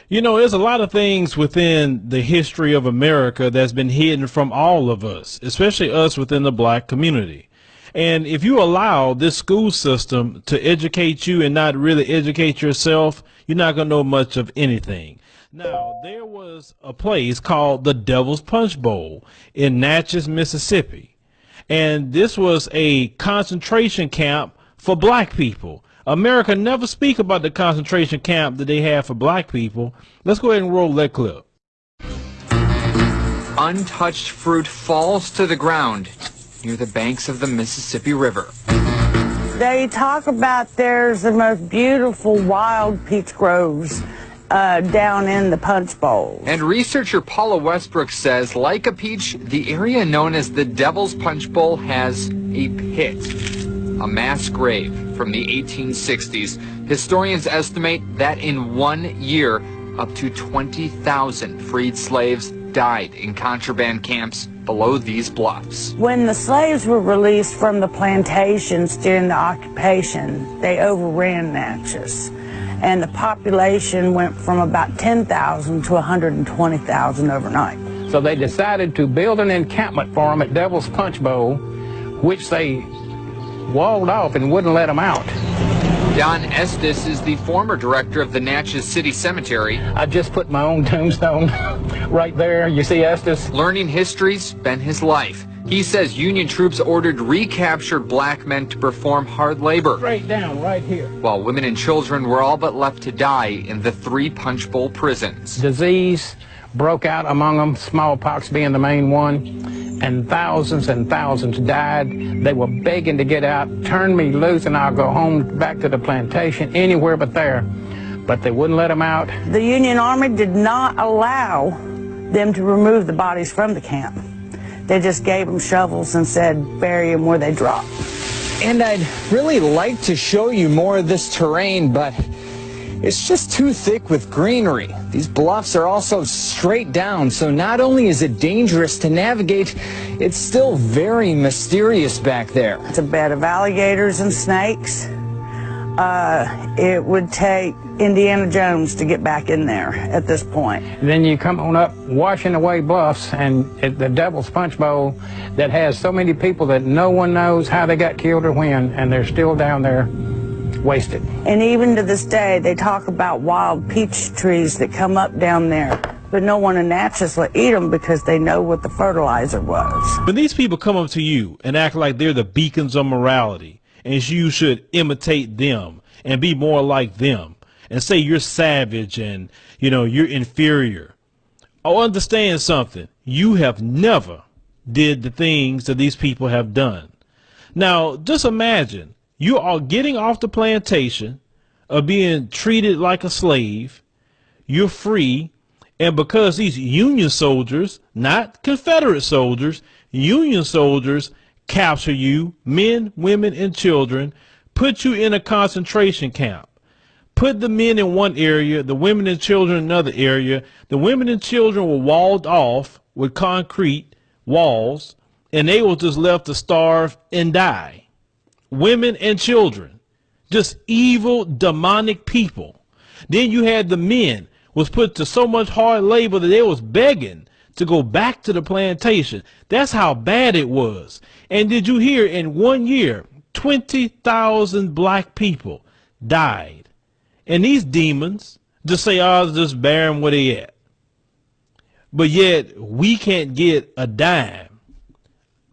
You know, there's a lot of things within the history of America that's been hidden from all of us, especially us within the black community. And if you allow this school system to educate you and not really educate yourself, you're not going to know much of anything. Now, there was a place called the Devil's Punch Bowl in Natchez, Mississippi. And this was a concentration camp for black people. America never speak about the concentration camp that they have for black people. Let's go ahead and roll that clip. Untouched fruit falls to the ground near the banks of the Mississippi River. They talk about there's the most beautiful wild peach groves down in the Punch Bowl. And researcher Paula Westbrook says, like a peach, the area known as the Devil's Punch Bowl has a pit, a mass grave from the 1860s. Historians estimate that in 1 year, up to 20,000 freed slaves died in contraband camps below these bluffs. When the slaves were released from the plantations during the occupation, they overran Natchez, and the population went from about 10,000 to 120,000 overnight. So they decided to build an encampment for them at Devil's Punch Bowl, which they walled off and wouldn't let them out. Don Estes is the former director of the Natchez City Cemetery. I just put my own tombstone right there. You see Estes? Learning history's been his life. He says Union troops ordered recaptured black men to perform hard labor. Straight down right here. While women and children were all but left to die in the 3 Punch Bowl prisons. Disease broke out among them, smallpox being the main one, and thousands died. They were begging to get out, turn me loose and I'll go home back to the plantation, anywhere but there. But they wouldn't let them out. The Union Army did not allow them to remove the bodies from the camp. They just gave them shovels and said bury them where they drop. And I'd really like to show you more of this terrain, but it's just too thick with greenery. These bluffs are also straight down, so not only is it dangerous to navigate, it's still very mysterious back there. It's a bed of alligators and snakes. It would take Indiana Jones to get back in there at this point. And then you come on up washing away bluffs, and at the Devil's Punch Bowl that has so many people that no one knows how they got killed or when, and they're still down there wasted. And even to this day, they talk about wild peach trees that come up down there, but no one in Natchez will eat them because they know what the fertilizer was. When these people come up to you and act like they're the beacons of morality, and you should imitate them and be more like them, and say you're savage and, you know, you're inferior, oh, understand something. You have never did the things that these people have done. Now, just imagine you are getting off the plantation, of being treated like a slave. You're free. And because these Union soldiers, not Confederate soldiers, Union soldiers capture you, men, women, and children, put you in a concentration camp. Put the men in one area, the women and children in another area. The women and children were walled off with concrete walls, and they were just left to starve and die. Women and children, just evil, demonic people. Then you had the men was put to so much hard labor that they was begging to go back to the plantation. That's how bad it was. And did you hear, in 1 year, 20,000 black people died. And these demons just say, oh, just bury them where they at. But yet we can't get a dime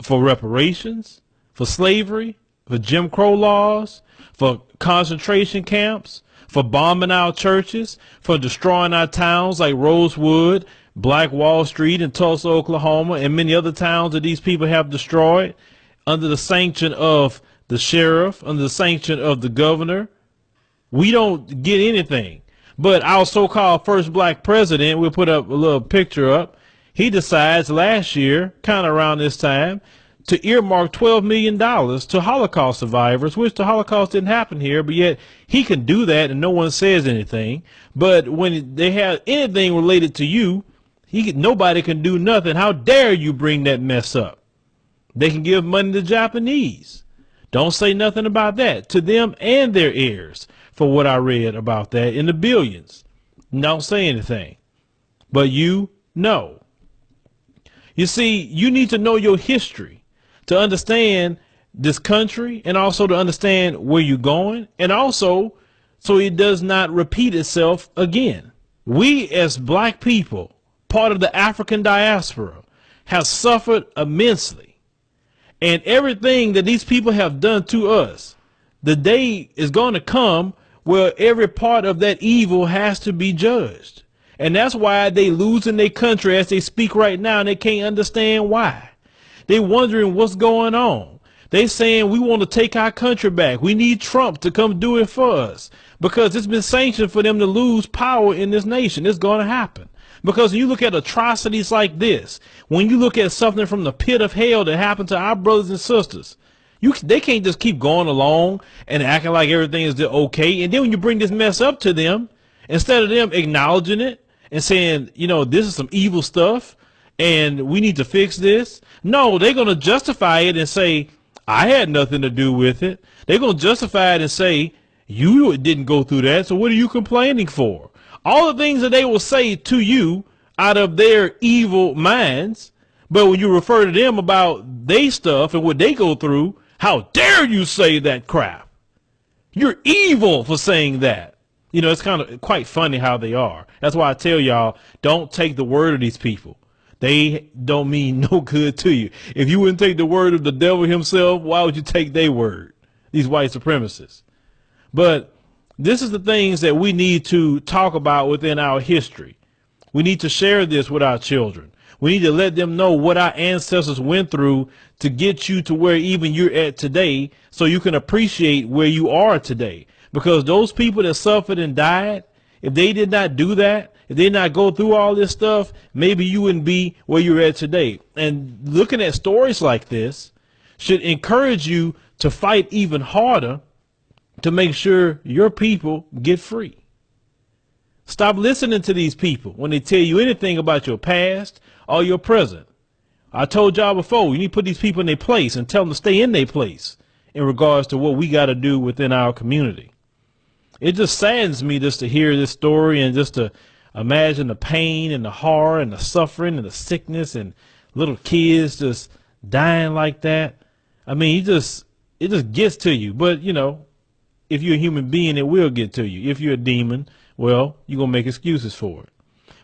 for reparations, for slavery, for Jim Crow laws, for concentration camps, for bombing our churches, for destroying our towns like Rosewood, Black Wall Street, and Tulsa, Oklahoma, and many other towns that these people have destroyed under the sanction of the sheriff, under the sanction of the governor. We don't get anything. But our so-called first black president, we'll put up a little picture up, he decides last year, kind of around this time, to earmark $12 million to Holocaust survivors, which the Holocaust didn't happen here, but yet he can do that and no one says anything. But when they have anything related to you, nobody can do nothing. How dare you bring that mess up? They can give money to Japanese. Don't say nothing about that to them and their heirs, for what I read about that, in the billions. Don't say anything. But you know. You see, you need to know your history to understand this country, and also to understand where you're going, and also so it does not repeat itself again. We as black people, part of the African diaspora, have suffered immensely. And everything that these people have done to us, the day is going to come where every part of that evil has to be judged. And that's why they losing their country as they speak right now, and they can't understand why. They wondering what's going on. They saying we want to take our country back. We need Trump to come do it for us, because it's been sanctioned for them to lose power in this nation. It's going to happen. Because when you look at atrocities like this, when you look at something from the pit of hell that happened to our brothers and sisters, they can't just keep going along and acting like everything is okay. And then when you bring this mess up to them, instead of them acknowledging it and saying, you know, this is some evil stuff and we need to fix this, no, they're going to justify it and say, I had nothing to do with it. They're going to justify it and say, you didn't go through that, so what are you complaining for? All the things that they will say to you out of their evil minds, but when you refer to them about their stuff and what they go through, how dare you say that crap? You're evil for saying that. You know, it's kind of quite funny how they are. That's why I tell y'all, don't take the word of these people. They don't mean no good to you. If you wouldn't take the word of the devil himself, why would you take their word? These white supremacists. But this is the things that we need to talk about within our history. We need to share this with our children. We need to let them know what our ancestors went through to get you to where even you're at today, so you can appreciate where you are today. Because those people that suffered and died, if they did not do that, if they did not go through all this stuff, maybe you wouldn't be where you're at today. And looking at stories like this should encourage you to fight even harder to make sure your people get free. Stop listening to these people when they tell you anything about your past or your present. I told y'all before, you need to put these people in their place and tell them to stay in their place in regards to what we got to do within our community. It just saddens me just to hear this story and just to imagine the pain and the horror and the suffering and the sickness and little kids just dying like that. I mean, it just gets to you. But, you know, if you're a human being, it will get to you. If you're a demon, well, you're going to make excuses for it.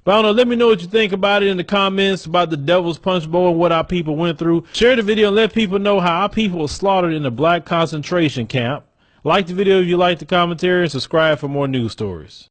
But I don't know, let me know what you think about it in the comments about the Devil's Punch Bowl and what our people went through. Share the video and let people know how our people were slaughtered in the black concentration camp. Like the video if you like the commentary, and subscribe for more news stories.